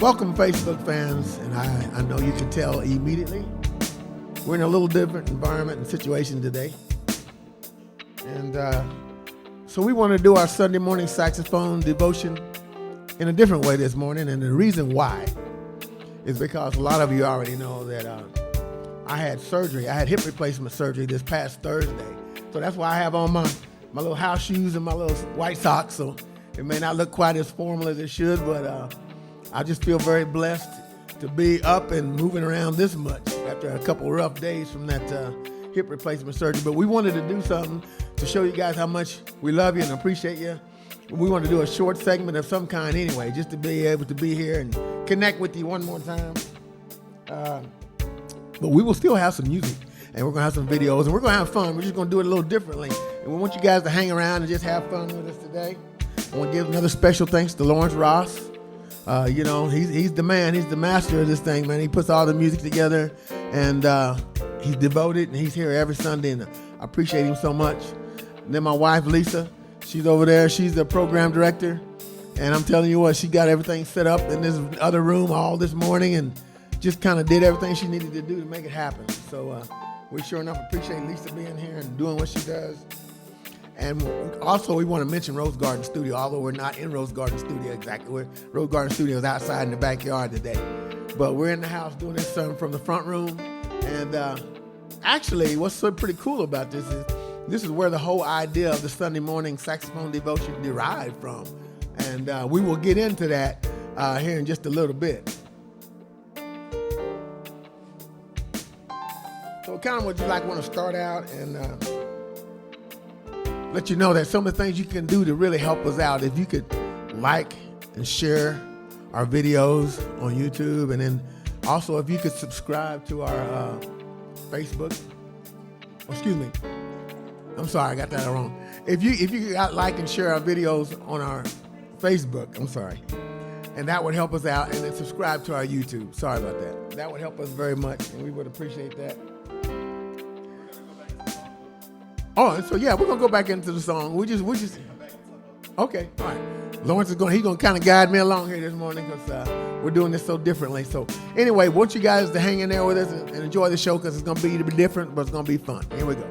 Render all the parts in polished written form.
Welcome, Facebook fans, and I know you can tell immediately we're in a little different environment and situation today. And so we want to do our Sunday morning saxophone devotion in a different way this morning, and the reason why is because a lot of you already know that I had surgery. I had hip replacement surgery this past Thursday. So that's why I have on my little house shoes and my little white socks, so it may not look quite as formal as it should, but I just feel very blessed to be up and moving around this much after a couple rough days from that hip replacement surgery. But we wanted to do something to show you guys how much we love you and appreciate you. We want to do a short segment of some kind anyway, just to be able to be here and connect with you one more time. But we will still have some music, and we're going to have some videos, and we're going to have fun. We're just going to do it a little differently. And we want you guys to hang around and just have fun with us today. I want to give another special thanks to Lawrence Ross. He's the man. He's the master of this thing, man. He puts all the music together, and he's devoted, and he's here every Sunday, and I appreciate him so much. And then my wife, Lisa, she's over there. She's the program director, and I'm telling you what, she got everything set up in this other room all this morning and just kind of did everything she needed to do to make it happen. So we sure enough appreciate Lisa being here and doing what she does. And also, we want to mention Rose Garden Studio, although we're not in Rose Garden Studio exactly. Rose Garden Studio is outside in the backyard today. But we're in the house doing this from the front room. And actually, what's so pretty cool about this is where the whole idea of the Sunday morning saxophone devotion derived from. And we will get into that here in just a little bit. So kind of would you want to start out and let you know that some of the things you can do to really help us out. If you could like and share our videos on YouTube, and then also if you could subscribe to our Facebook. Excuse me. I'm sorry, I got that wrong. If you like and share our videos on our Facebook, I'm sorry, and that would help us out, and then subscribe to our YouTube. Sorry about that. That would help us very much, and we would appreciate that. Oh, so yeah, we're gonna go back into the song. We just okay, all right. Lawrence is gonna kind of guide me along here this morning because we're doing this so differently. So anyway, want you guys to hang in there with us and enjoy the show because it's gonna be different, but it's gonna be fun. Here we go.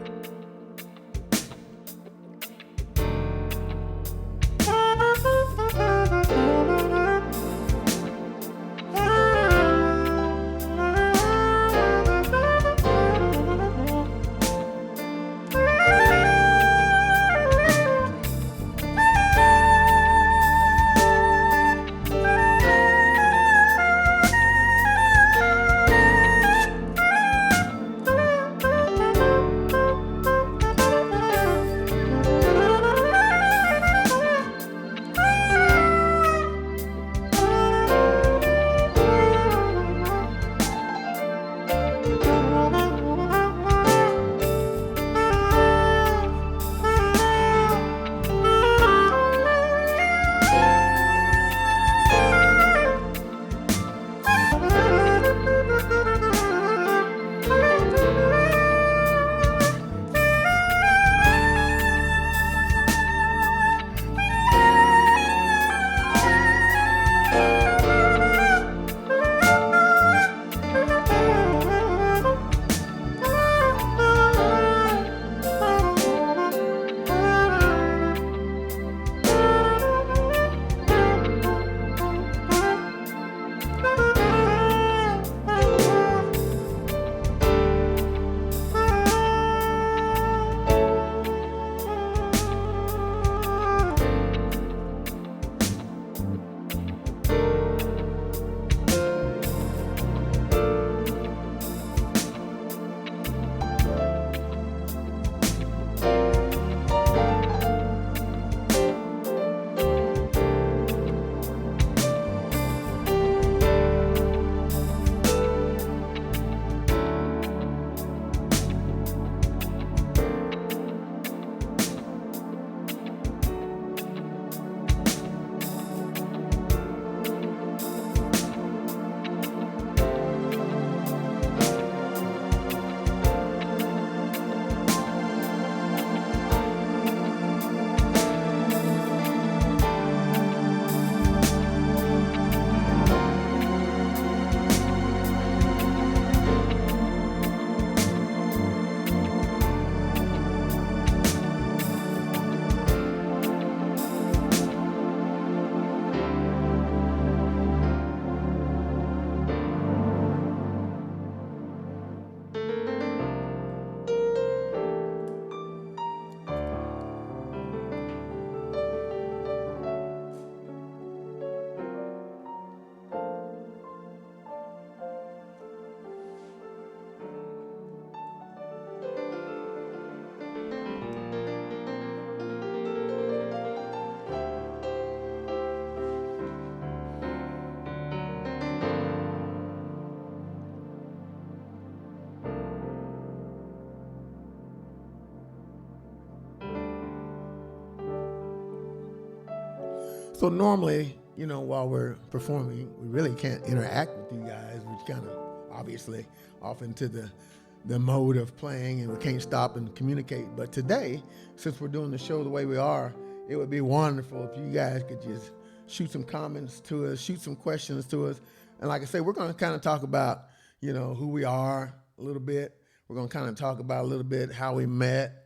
So normally, while we're performing, we really can't interact with you guys. We kind of obviously off into the mode of playing, and we can't stop and communicate. But today, since we're doing the show the way we are, it would be wonderful if you guys could just shoot some comments to us, shoot some questions to us. And like I say, we're going to kind of talk about, who we are a little bit. We're going to kind of talk about a little bit how we met.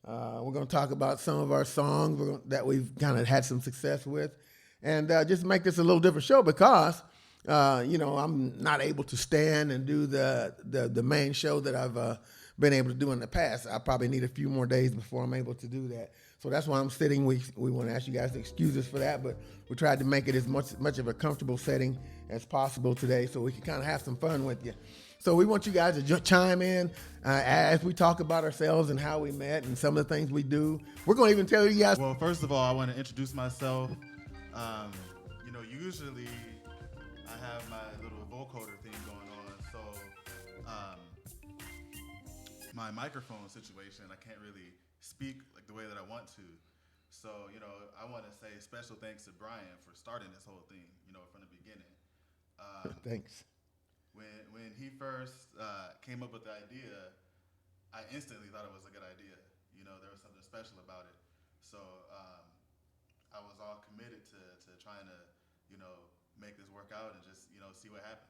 We're going to talk about some of our songs that we've kind of had some success with. And just make this a little different show because, I'm not able to stand and do the main show that I've been able to do in the past. I probably need a few more days before I'm able to do that. So that's why I'm sitting. We want to ask you guys to excuse us for that, but we tried to make it as much of a comfortable setting as possible today so we can kind of have some fun with you. So we want you guys to chime in as we talk about ourselves and how we met and some of the things we do. We're going to even tell you guys. Well, first of all, I want to introduce myself. Usually I have my little vocoder thing going on, so my microphone situation, I can't really speak like the way that I want to. So, I want to say special thanks to Brian for starting this whole thing, from the beginning. Thanks. When he first came up with the idea, I instantly thought it was a good idea. There was something special about it. So I was all committed to trying to, make this work out and just, see what happens.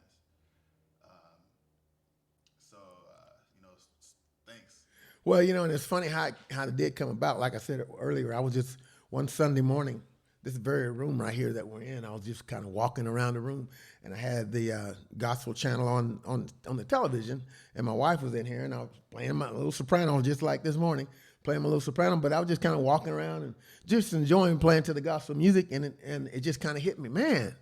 Thanks. Well, and it's funny how it did come about. Like I said earlier, I was just one Sunday morning, this very room right here that we're in, I was just kind of walking around the room, and I had the gospel channel on the television, and my wife was in here, and I was playing my little soprano just like this morning, playing my little soprano, but I was just kind of walking around and just enjoying playing to the gospel music, and it just kind of hit me, man,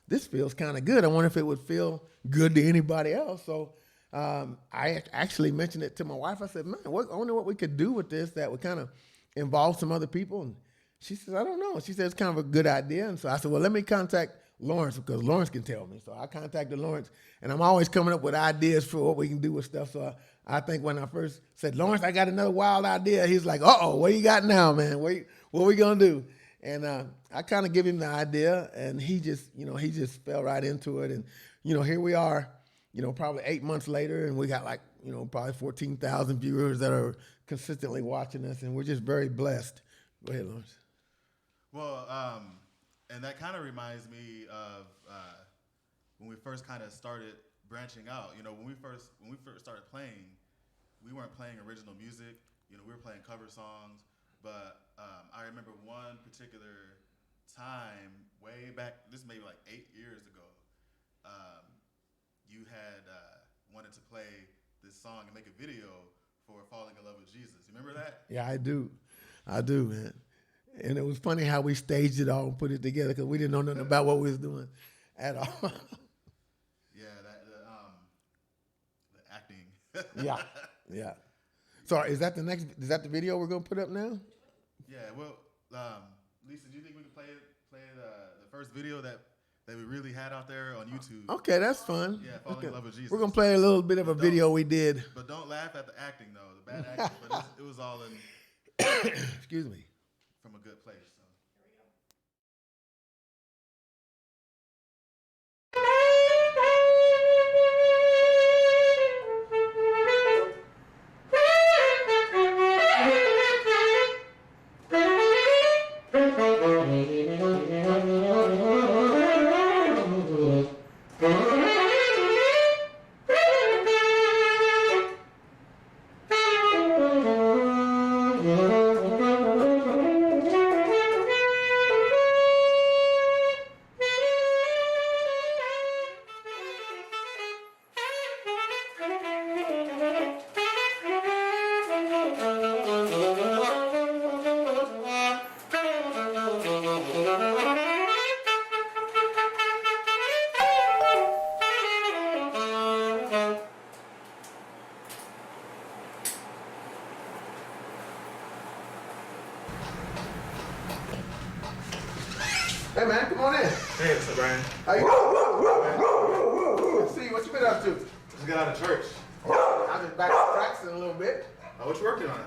this feels kind of good. I wonder if it would feel good to anybody else. So I actually mentioned it to my wife. I said, man, I wonder what we could do with this that would kind of involve some other people. And she says, I don't know. She said, it's kind of a good idea. And so I said, well, let me contact Lawrence because Lawrence can tell me. So I contacted Lawrence, and I'm always coming up with ideas for what we can do with stuff. So I think when I first said, Lawrence, I got another wild idea, he's like, what you got now, man? What we going to do? And I kind of give him the idea, and he just fell right into it. And, here we are, probably 8 months later, and we got probably 14,000 viewers that are consistently watching us, and we're just very blessed. Go ahead, Lawrence. Well, and that kind of reminds me of when we first kind of started branching out. When we first started playing, we weren't playing original music. We were playing cover songs. But I remember one particular time way back, this may be like 8 years ago, you had wanted to play this song and make a video for Falling in Love with Jesus. You remember that? Yeah, I do, man. And it was funny how we staged it all and put it together because we didn't know nothing about what we was doing at all. Yeah, the acting. Yeah. So is that the video we're gonna put up now? Yeah. Well, Lisa, do you think we can play the first video that we really had out there on YouTube? Okay, that's fun. Yeah, Falling in Love with Jesus. We're gonna play a little bit of a video we did. But don't laugh at the acting though, the bad acting. But it was all in. Excuse me. From a good place. So. Hey man, come on in. Hey, what's up, Brian? How you doing? Let's see what you been up to. Just got out of church. I'm just back to practicing a little bit. Oh, what you working on?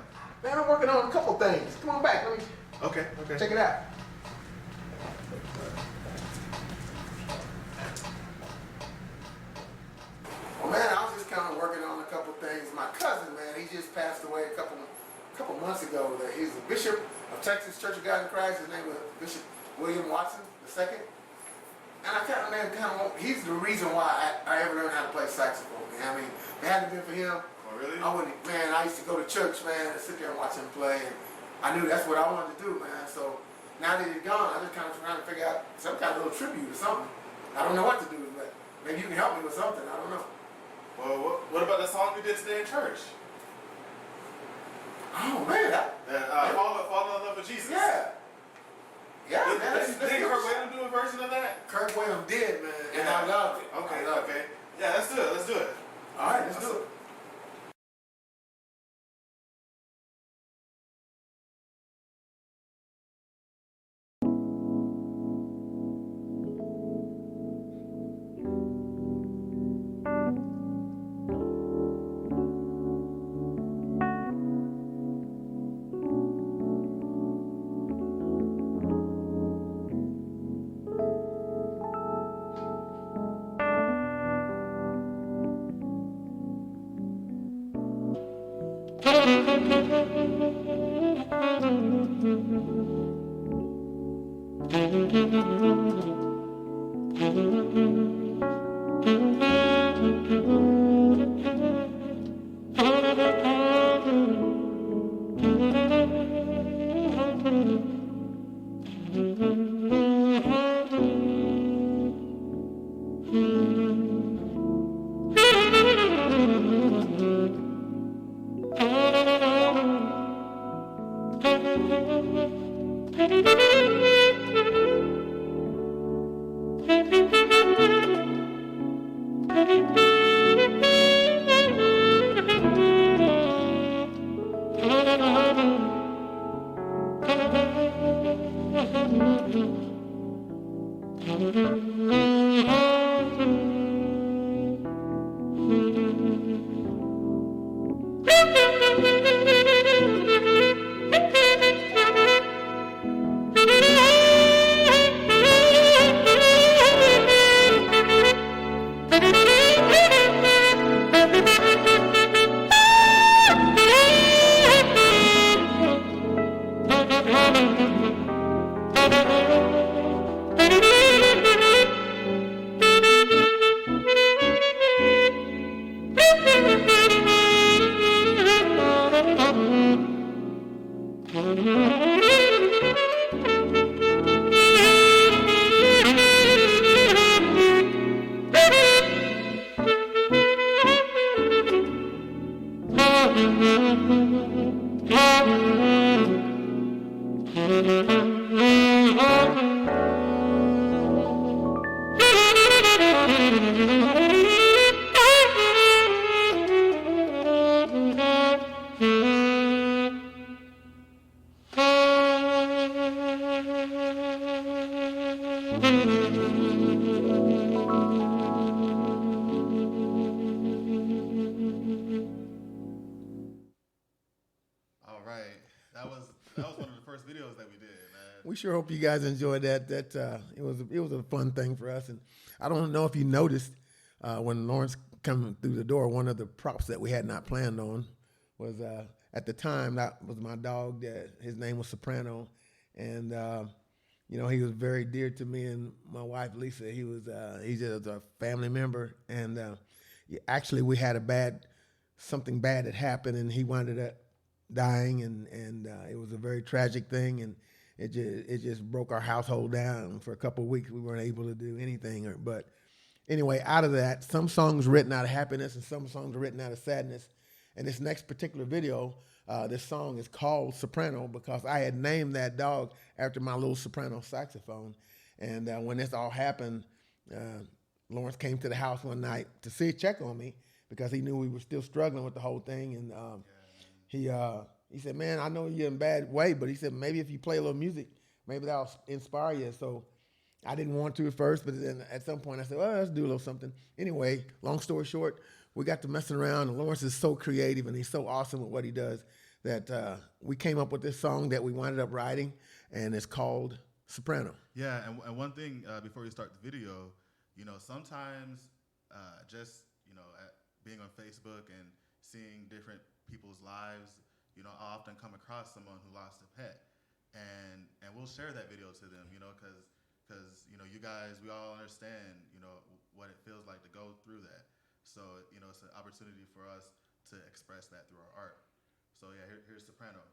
Man, I'm working on a couple things. Come on back. Let me Okay. check it out. He just passed away a couple months ago. He's the bishop of Texas Church of God in Christ. His name was Bishop William Watson II. And I he's the reason why I ever learned how to play saxophone. Man. I mean, if it hadn't been for him, Oh, really? I used to go to church, man, and sit there and watch him play. And I knew that's what I wanted to do, man. So now that he's gone, I'm just kind of trying to figure out some kind of little tribute or something. I don't know what to do, but maybe you can help me with something. I don't know. Well, what about the song we did today in church? Oh, man. Fall in love with Jesus. Yeah. Yeah, man. Did Kirk Whalum do a version of that? Kirk Whalum did, man. And I loved it. Okay. Yeah, let's do it. All right, let's do it. All right. That was one of the first videos that we did, man. We sure hope you guys enjoyed that. It was a fun thing for us, and I don't know if you noticed when Lawrence came through the door, one of the props that we had not planned on was at the time that was my dog. His name was Soprano, and he was very dear to me and my wife Lisa. He's just a family member, and actually we had something bad had happened, and he wound up dying, and it was a very tragic thing, and it just broke our household down. For a couple of weeks we weren't able to do anything. But anyway, out of that, some songs written out of happiness and some songs written out of sadness. And this next particular video, this song is called Soprano because I had named that dog after my little soprano saxophone. And when this all happened, Lawrence came to the house one night to check on me because he knew we were still struggling with the whole thing. And he said, man, I know you're in a bad way, but he said, maybe if you play a little music, maybe that'll inspire you. So I didn't want to at first, but then at some point I said, well, let's do a little something. Anyway, long story short, we got to messing around, and Lawrence is so creative and he's so awesome at what he does that we came up with this song that we wound up writing, and it's called Soprano. Yeah, and one thing before you start the video, sometimes just being on Facebook and seeing different people's lives. You know, I often come across someone who lost a pet, and we'll share that video to them. You know, because you know, you guys, we all understand, you know, what it feels like to go through that. So you know, it's an opportunity for us to express that through our art. So yeah, here's soprano.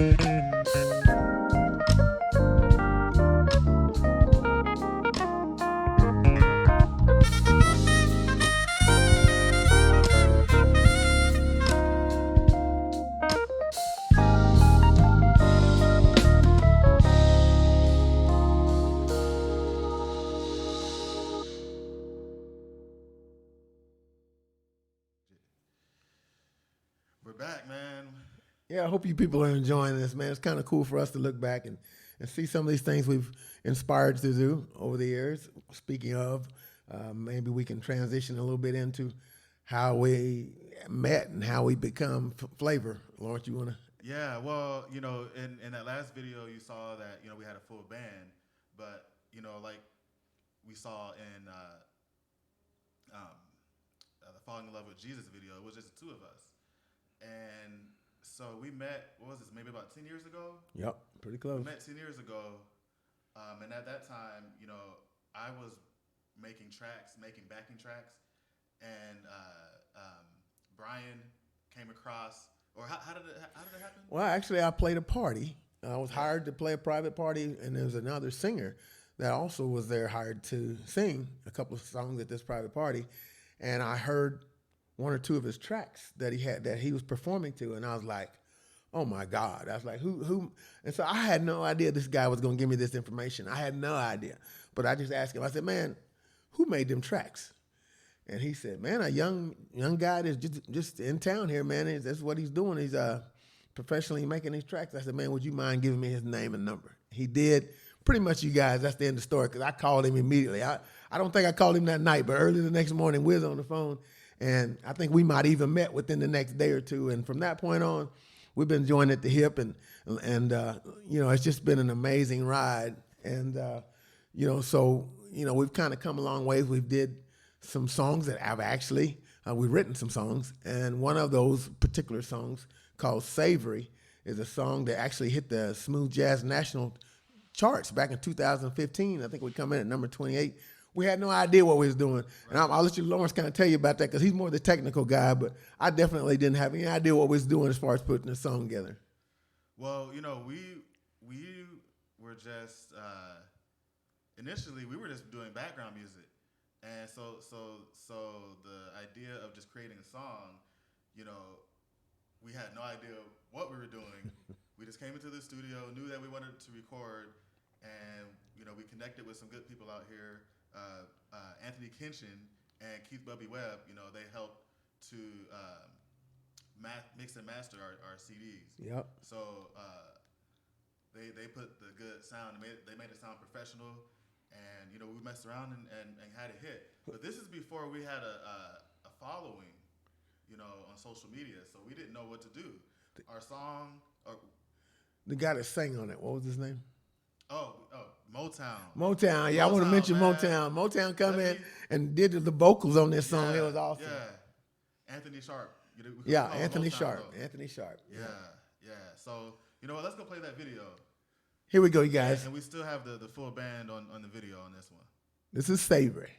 We're back, man. Yeah, I hope you people are enjoying this, man. It's kind of cool for us to look back and see some of these things we've inspired to do over the years. Speaking of, maybe we can transition a little bit into how we met and how we become Flavor. Lawrence, you want to? Yeah, well, in that last video, you saw that, we had a full band, but, like we saw in the Falling in Love with Jesus video, it was just the two of us. And so we met, what was this, maybe about 10 years ago? Yep, pretty close. We met 10 years ago, and at that time, I was making backing tracks, and Brian came across, or how did it happen? Well, actually, I played a party. I was hired to play a private party, and there was another singer that also was there hired to sing a couple of songs at this private party, and I heard one or two of his tracks that he was performing to, and I was like, oh my God. I was like, who? And so I had no idea this guy was going to give me this information. I had no idea. But I just asked him, I said, man, who made them tracks? And he said, man, a young guy that's just in town here, man. That's what he's doing. He's professionally making these tracks. I said, man, would you mind giving me his name and number? He did. Pretty much, you guys, that's the end of the story, because I called him immediately. I don't think I called him that night, but early the next morning, we was on the phone. And I think we might even met within the next day or two. And from that point on, we've been joined at the hip, and it's just been an amazing ride. And so we've kind of come a long ways. We've did some songs that I've actually we've written some songs, and one of those particular songs called "Savory" is a song that actually hit the Smooth Jazz National charts back in 2015. I think we come in at number 28. We had no idea what we was doing. And I'll let Lawrence kind of tell you about that, because he's more the technical guy, but I definitely didn't have any idea what we was doing as far as putting the song together. Well, we were just, initially we were just doing background music. And so the idea of just creating a song, we had no idea what we were doing. We just came into the studio, knew that we wanted to record, and, we connected with some good people out here. Anthony Kinchin and Keith Bubby Webb, they helped to mix and master our CDs. Yep. So they put the good sound. They made it sound professional, and we messed around and had a hit. But this is before we had a following, on social media. So we didn't know what to do. Our song, the guy that sang on it, what was his name? Oh, Motown. Motown, yeah, I want to mention man. Motown come in and did the vocals on this song. It was awesome. Yeah, Anthony Sharp. Anthony Sharp. Though. Anthony Sharp. Yeah. So, what, let's go play that video. Here we go, you guys. And we still have the full band on the video on this one. This is Savory.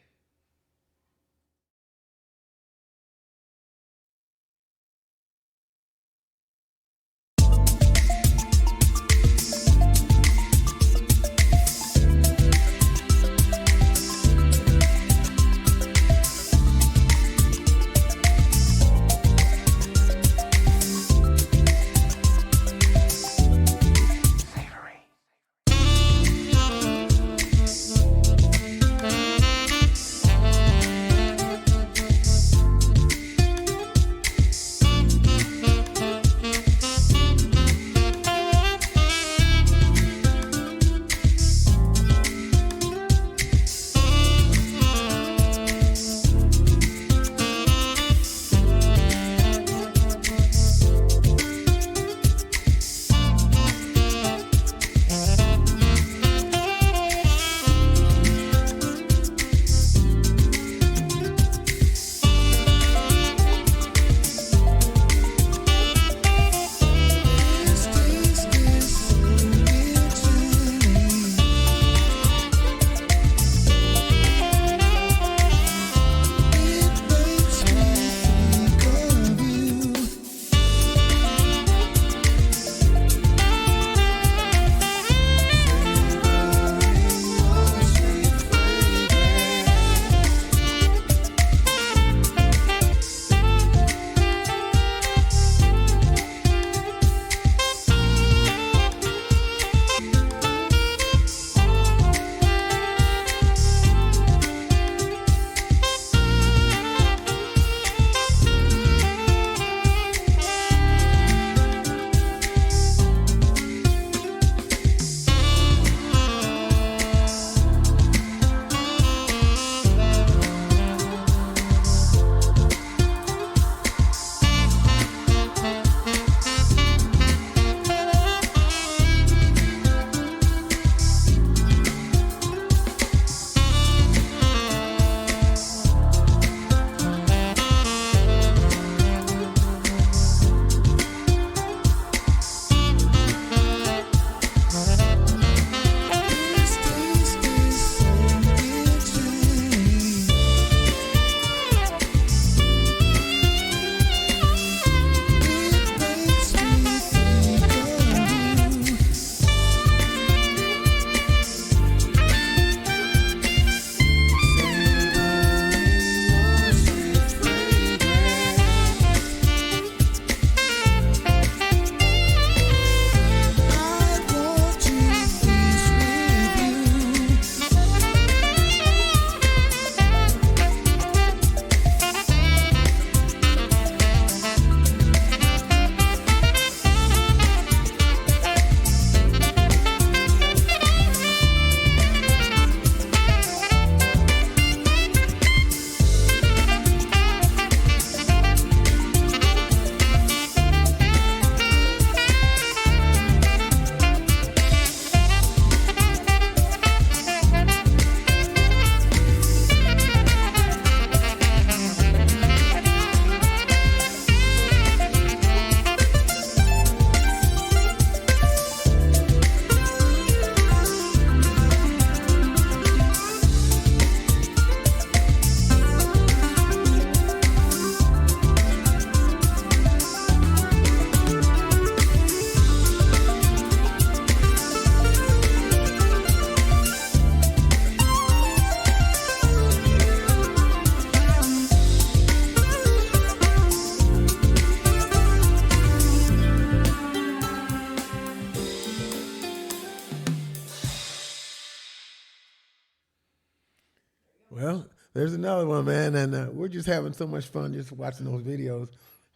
Well, there's another one, man, and we're just having so much fun just watching those videos.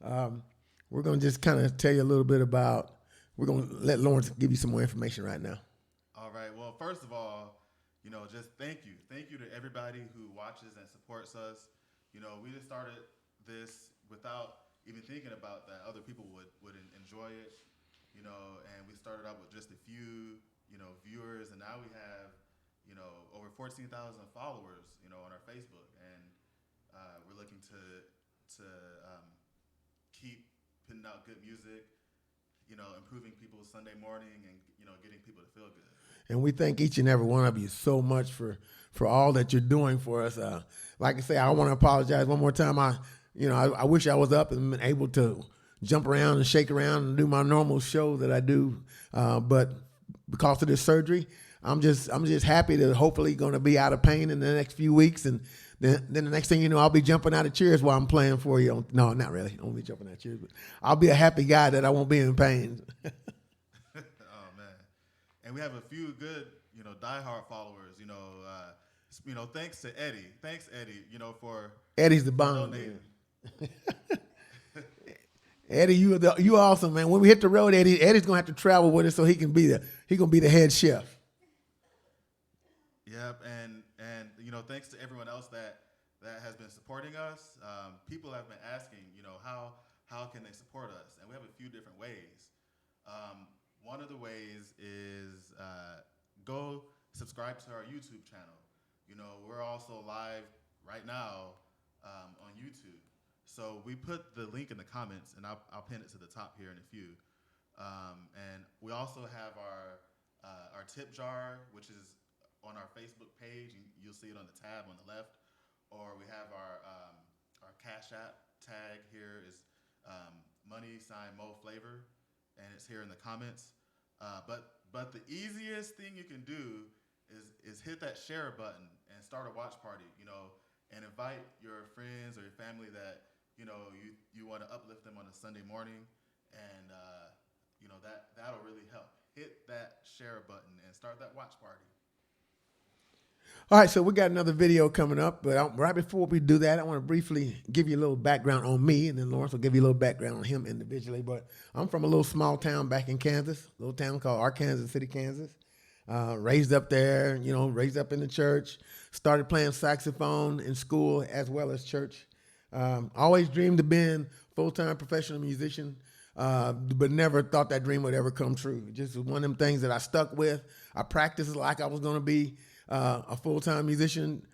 Um, we're going to just kind of tell you a little bit about, we're going to let Lawrence give you some more information right now. All right. Well, first of all, just thank you. Thank you to everybody who watches and supports us. We just started this without even thinking about that other people would enjoy it, and we started out with just a few, viewers, and now we have, over 14,000 followers, on our Facebook, and we're looking to keep putting out good music, improving people's Sunday morning, and getting people to feel good. And we thank each and every one of you so much for all that you're doing for us. Like I say, I want to apologize one more time. I wish I was up and been able to jump around and shake around and do my normal show that I do, but because of this surgery, I'm just happy that hopefully going to be out of pain in the next few weeks, and then the next thing you know, I'll be jumping out of chairs while I'm playing for you. No, not really. I won't be jumping out of chairs, but I'll be a happy guy that I won't be in pain. Oh man, and we have a few good, diehard followers. Thanks to Eddie. Thanks, Eddie. For Eddie's the bomb. Eddie, you awesome, man. When we hit the road, Eddie's gonna have to travel with us so he can be the head chef. Yep, and thanks to everyone else that has been supporting us. People have been asking, how can they support us, and we have a few different ways. One of the ways is go subscribe to our YouTube channel. We're also live right now on YouTube. So we put the link in the comments, and I'll pin it to the top here in a few. And we also have our tip jar, which is on our Facebook page. You'll see it on the tab on the left. Or we have our Cash App tag here is $MoeFlavour, and it's here in the comments. But the easiest thing you can do is hit that share button and start a watch party, and invite your friends or your family that you want to uplift them on a Sunday morning, and that'll really help. Hit that share button and start that watch party. All right, so we got another video coming up, but right before we do that, I want to briefly give you a little background on me, and then Lawrence will give you a little background on him individually. But I'm from a little small town back in Kansas, a little town called Arkansas City, Kansas. Raised up there, raised up in the church, started playing saxophone in school as well as church. Always dreamed of being a full-time professional musician, but never thought that dream would ever come true. Just one of them things that I stuck with. I practiced like I was going to be a full-time musician,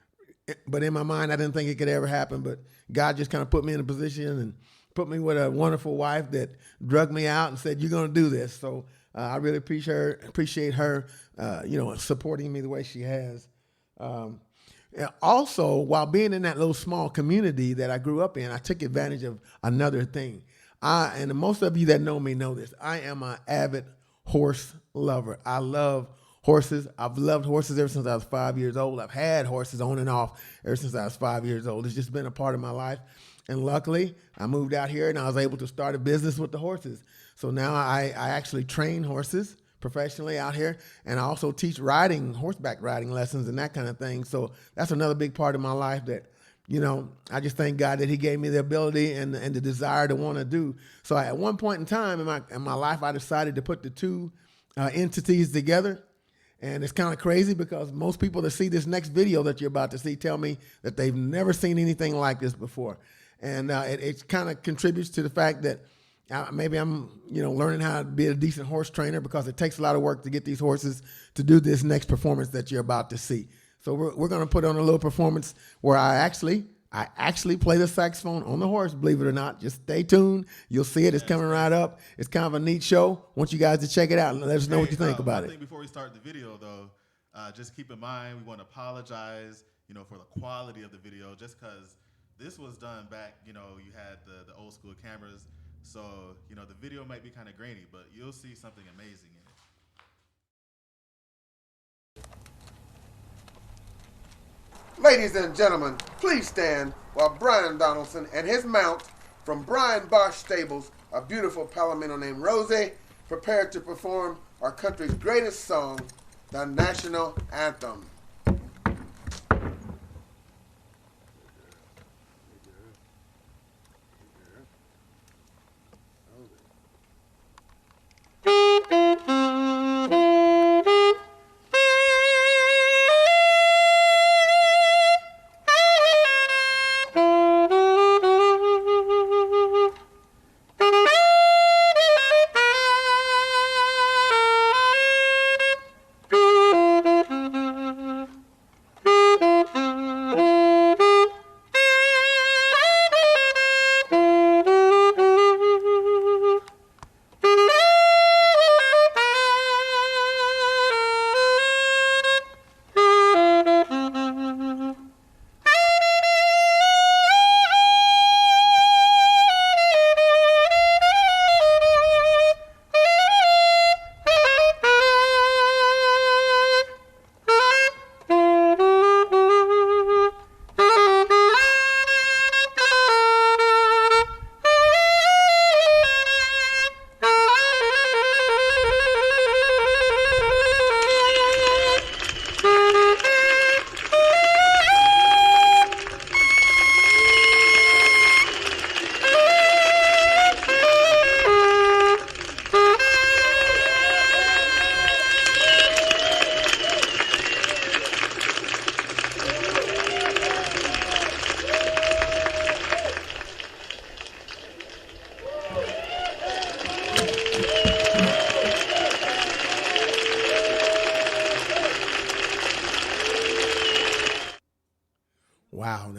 but in my mind, I didn't think it could ever happen. But God just kind of put me in a position and put me with a wonderful wife that drugged me out and said, "You're going to do this." So I really appreciate her, supporting me the way she has. Also, while being in that little small community that I grew up in, I took advantage of another thing. And most of you that know me know this. I am an avid horse lover. I love horses. I've loved horses ever since I was 5 years old. I've had horses on and off ever since I was 5 years old. It's just been a part of my life. And luckily, I moved out here and I was able to start a business with the horses. So now I actually train horses professionally out here, and I also teach horseback riding lessons and that kind of thing. So that's another big part of my life that, I just thank God that he gave me the ability and the desire to want to do. So at one point in time in my life, I decided to put the two entities together. And it's kind of crazy because most people that see this next video that you're about to see tell me that they've never seen anything like this before. And it kind of contributes to the fact that maybe I'm, learning how to be a decent horse trainer, because it takes a lot of work to get these horses to do this next performance that you're about to see. So we're going to put on a little performance where I actually play the saxophone on the horse, believe it or not. Just stay tuned. You'll see it. It's coming right up. It's kind of a neat show. I want you guys to check it out and let us know what you think about it. I think before we start the video, though, just keep in mind we want to apologize, for the quality of the video, just because this was done back, you had the old school cameras. So, the video might be kind of grainy, but you'll see something amazing in it. Ladies and gentlemen, please stand while Brian Donaldson and his mount from Brian Bosch Stables, a beautiful palomino named Rosie, prepare to perform our country's greatest song, the national anthem.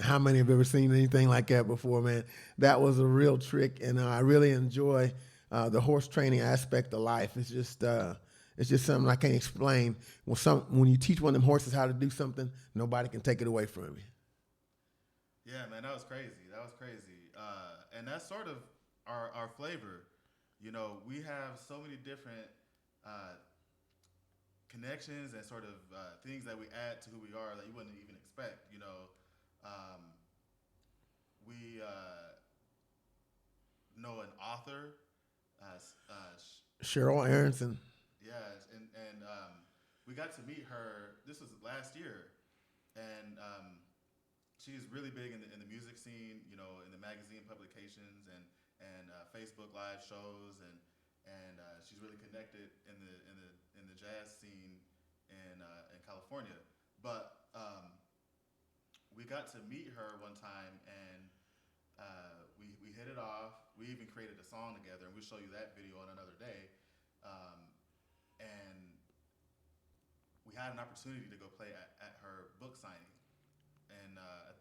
how many have ever seen anything like that before, man? That was a real trick, and I really enjoy the horse training aspect of life. It's just something I can't explain. When you teach one of them horses how to do something, nobody can take it away from you. Yeah, man, that was crazy. And that's sort of our flavor. You know, we have so many different connections and sort of things that we add to who we are that you wouldn't even expect. You know, we know an author, Cheryl Aronson. Yeah, and we got to meet her. This was last year, and she's really big in the music scene. You know, in the magazine publications and Facebook live shows, and she's really connected in the jazz scene in California. But we got to meet her one time, and we hit it off. We even created a song together, and we'll show you that video on another day. And we had an opportunity to go play at her book signing. And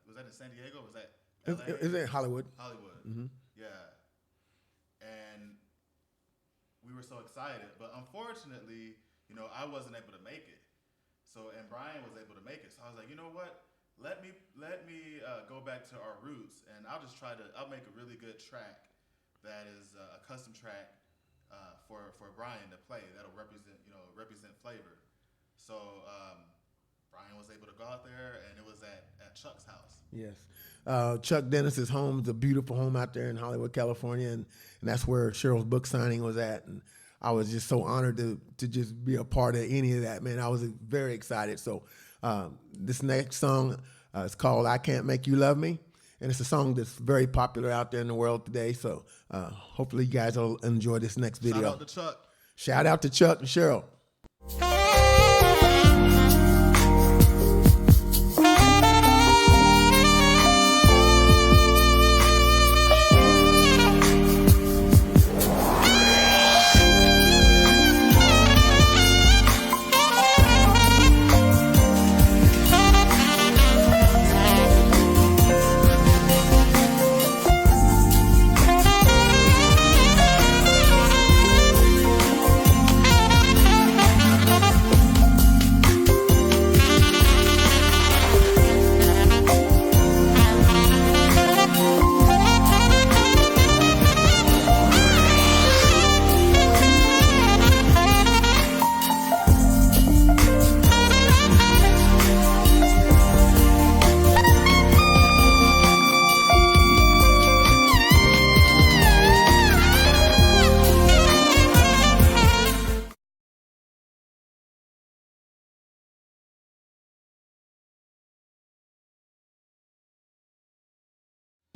was that in San Diego? Was that LA? Is it Hollywood? Hollywood. Mm-hmm. Yeah. And we were so excited, but unfortunately, you know, I wasn't able to make it. So, and Brian was able to make it. So I was like, you know what? Let me go back to our roots, and I'll make a really good track that is a custom track for Brian to play that'll represent flavor. So Brian was able to go out there, and it was at Chuck's house. Yes. Chuck Dennis's home is a beautiful home out there in Hollywood, California, and that's where Cheryl's book signing was at. And I was just so honored to just be a part of any of that, man. I was very excited. So this next song is called I Can't Make You Love Me, and it's a song that's very popular out there in the world today. So hopefully you guys will enjoy this next video. Shout out to Chuck. Shout out to Chuck and Cheryl.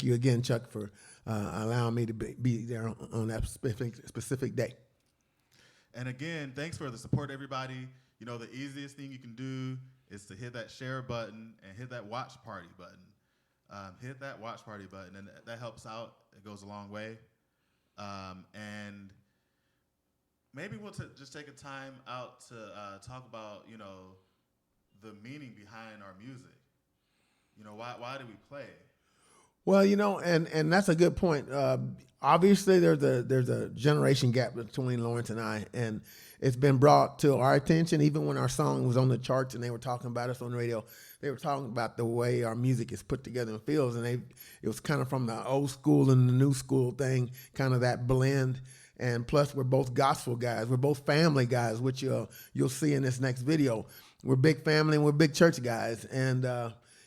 Thank you again, Chuck, for allowing me to be there on that specific day. And again, thanks for the support, everybody. You know, the easiest thing you can do is to hit that share button and hit that watch party button. Hit that watch party button, and that helps out. It goes a long way. And maybe we'll just take a time out to talk about, you know, the meaning behind our music. You know, why do we play? Well, you know, and that's a good point. Obviously, there's a generation gap between Lawrence and I, and it's been brought to our attention. Even when our song was on the charts and they were talking about us on the radio, they were talking about the way our music is put together and feels, and it was kind of from the old school and the new school thing, kind of that blend. And plus, we're both gospel guys. We're both family guys, which you'll see in this next video. We're big family and we're big church guys, and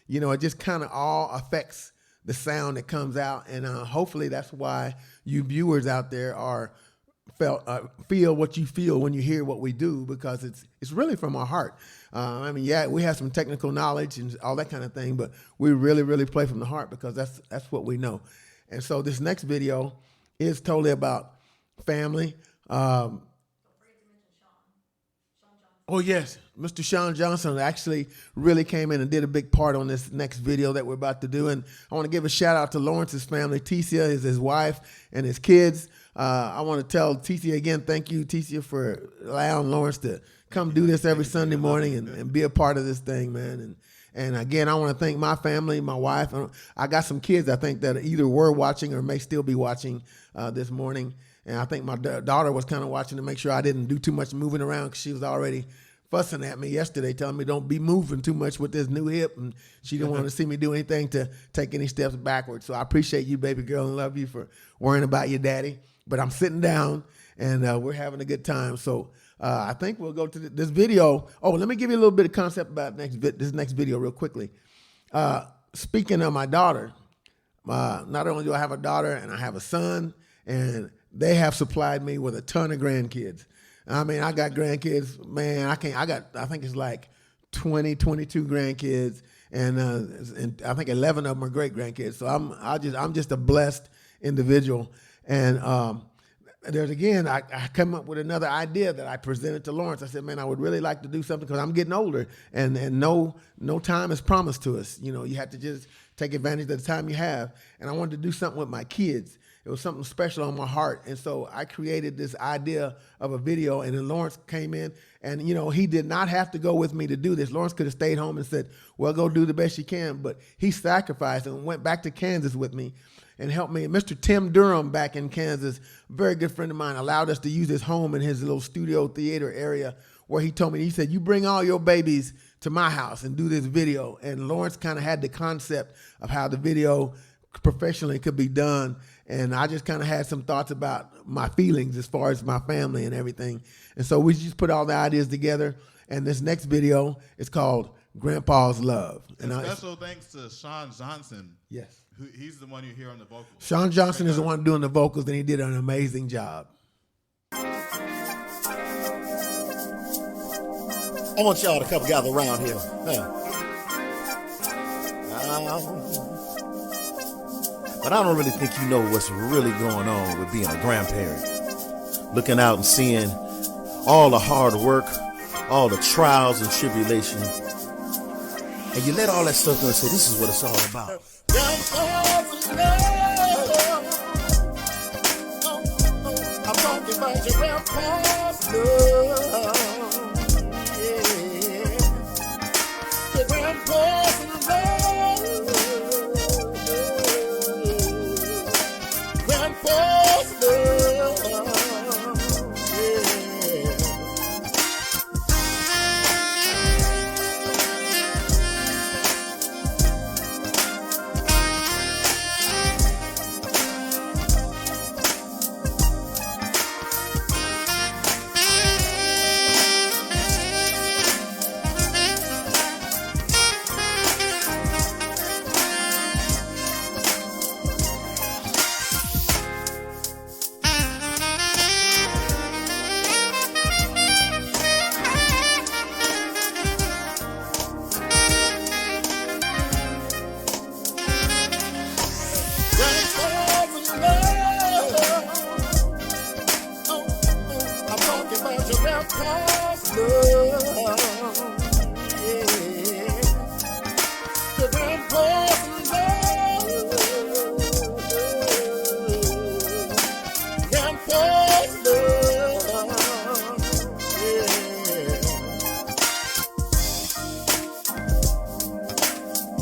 you know, it just kind of all affects the sound that comes out, and hopefully that's why you viewers out there feel what you feel when you hear what we do, because it's really from our heart. I mean, yeah, we have some technical knowledge and all that kind of thing, but we really, really play from the heart because that's what we know. And so this next video is totally about family. Oh, yes. Mr. Sean Johnson actually really came in and did a big part on this next video that we're about to do. And I want to give a shout out to Lawrence's family. Tecia is his wife and his kids. I want to tell Tecia again, thank you, Tecia, for allowing Lawrence to come do this every Sunday morning and be a part of this thing, man. And again, I want to thank my family, my wife. I got some kids, I think, that either were watching or may still be watching this morning. And I think my daughter was kind of watching to make sure I didn't do too much moving around, because she was already fussing at me yesterday, telling me don't be moving too much with this new hip. And she didn't want to see me do anything to take any steps backwards. So I appreciate you, baby girl, and love you for worrying about your daddy. But I'm sitting down, and we're having a good time. So I think we'll go to this video. Oh, let me give you a little bit of concept about this next video real quickly. Speaking of my daughter, not only do I have a daughter and I have a son, and they have supplied me with a ton of grandkids. I mean, I got grandkids, man. I think it's like 20, 22 grandkids, and I think 11 of them are great grandkids. So I'm just a blessed individual. And I come up with another idea that I presented to Lawrence. I said, man, I would really like to do something, because I'm getting older, and no time is promised to us. You know, you have to just take advantage of the time you have. And I wanted to do something with my kids. It was something special on my heart. And so I created this idea of a video, and then Lawrence came in, and, you know, he did not have to go with me to do this. Lawrence could have stayed home and said, well, go do the best you can. But he sacrificed and went back to Kansas with me and helped me. Mr. Tim Durham back in Kansas, a very good friend of mine, allowed us to use his home in his little studio theater area, where he told me, he said, you bring all your babies to my house and do this video. And Lawrence kind of had the concept of how the video professionally could be done. And I just kind of had some thoughts about my feelings as far as my family and everything. And so we just put all the ideas together. And this next video is called Grandpa's Love. And special thanks to Sean Johnson. Yes. He's the one you hear on the vocals. Sean Johnson is the one doing the vocals, and he did an amazing job. I want y'all to come gather around here. But I don't really think you know what's really going on with being a grandparent. Looking out and seeing all the hard work, all the trials and tribulations, and you let all that stuff go and say, this is what it's all about. I'm talking about your grandpa's love. Yeah. Your grandpa's love. Grandpa's love.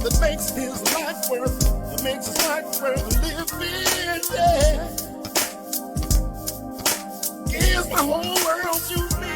That makes his life worth, makes his life worth living, yeah. Gives my whole world to me.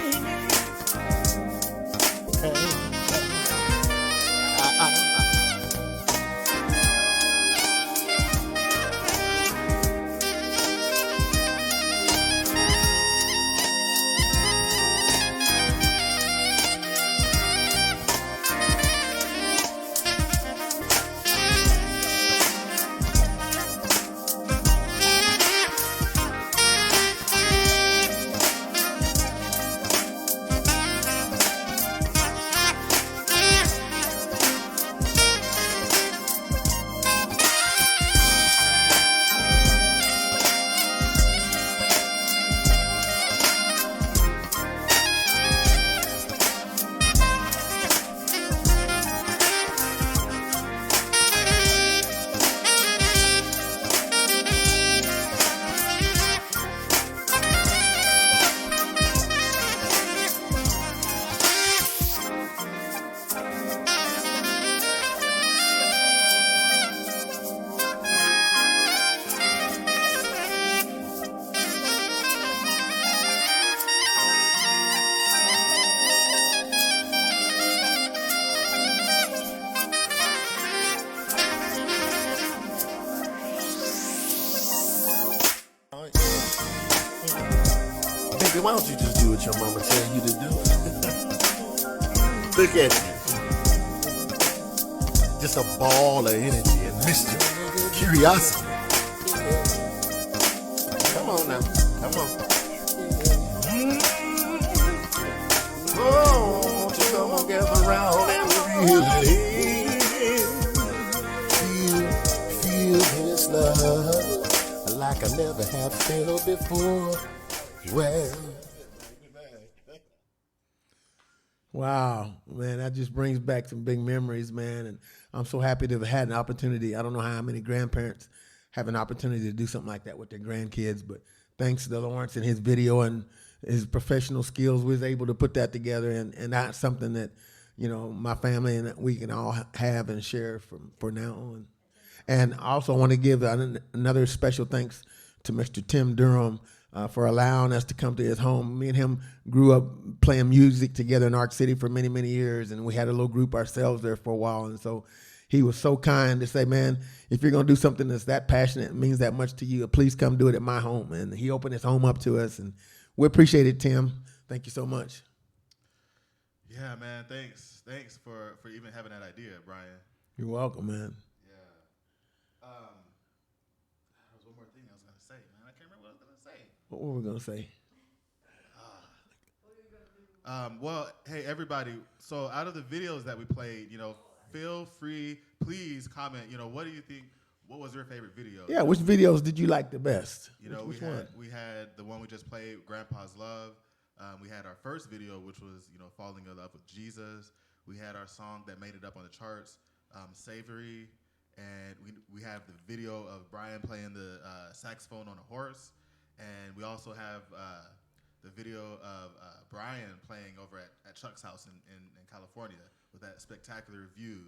why don't you just do what your mama tell you to do? Look at you. Just a ball of energy and mischief, curiosity. Come on now, come on. Oh, won't you come on, gather around and really feel this love like I never have felt before. Well. Wow, man, that just brings back some big memories, man. And I'm so happy to have had an opportunity. I don't know how many grandparents have an opportunity to do something like that with their grandkids, but thanks to Lawrence and his video and his professional skills, we was able to put that together. And that's something that, you know, my family and we can all have and share for now on. And I also want to give another special thanks to Mr. Tim Durham for allowing us to come to his home. Me and him grew up playing music together in Ark City for many, many years, and we had a little group ourselves there for a while. And so he was so kind to say, man, if you're going to do something that's that passionate and means that much to you, please come do it at my home. And he opened his home up to us, and we appreciate it, Tim. Thank you so much. Yeah, man, thanks for even having that idea, Brian. You're welcome, man. There was one more thing I was going to say, man. I can't remember what I was going to say. What were we going to say? Well, hey, everybody. So out of the videos that we played, you know, feel free, please comment, you know, what do you think, what was your favorite video? Yeah, which videos did you like the best? You know, which we had the one we just played, Grandpa's Love. We had our first video, which was, you know, falling in love with Jesus. We had our song that made it up on the charts, Savory. And we have the video of Brian playing the saxophone on a horse. And we also have the video of Brian playing over at Chuck's house in California with that spectacular view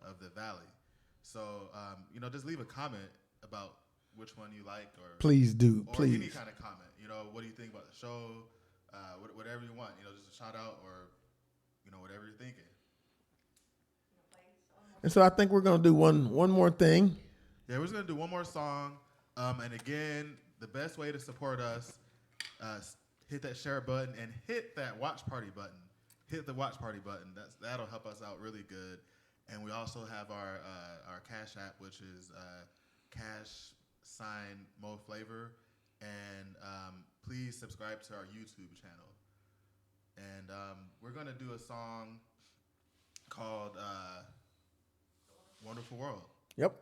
of the valley. So, you know, just leave a comment about which one you liked, or please do, or please. any kind of comment. You know, what do you think about the show? Whatever you want. You know, just a shout out or, you know, whatever you're thinking. And so I think we're going to do one more thing. Yeah, we're just going to do one more song. And again, the best way to support us, hit that share button and hit that watch party button. Hit the watch party button. That'll help us out really good. And we also have our Cash App, which is #MoeFlavour. And please subscribe to our YouTube channel. And we're going to do a song called Wonderful World. Yep.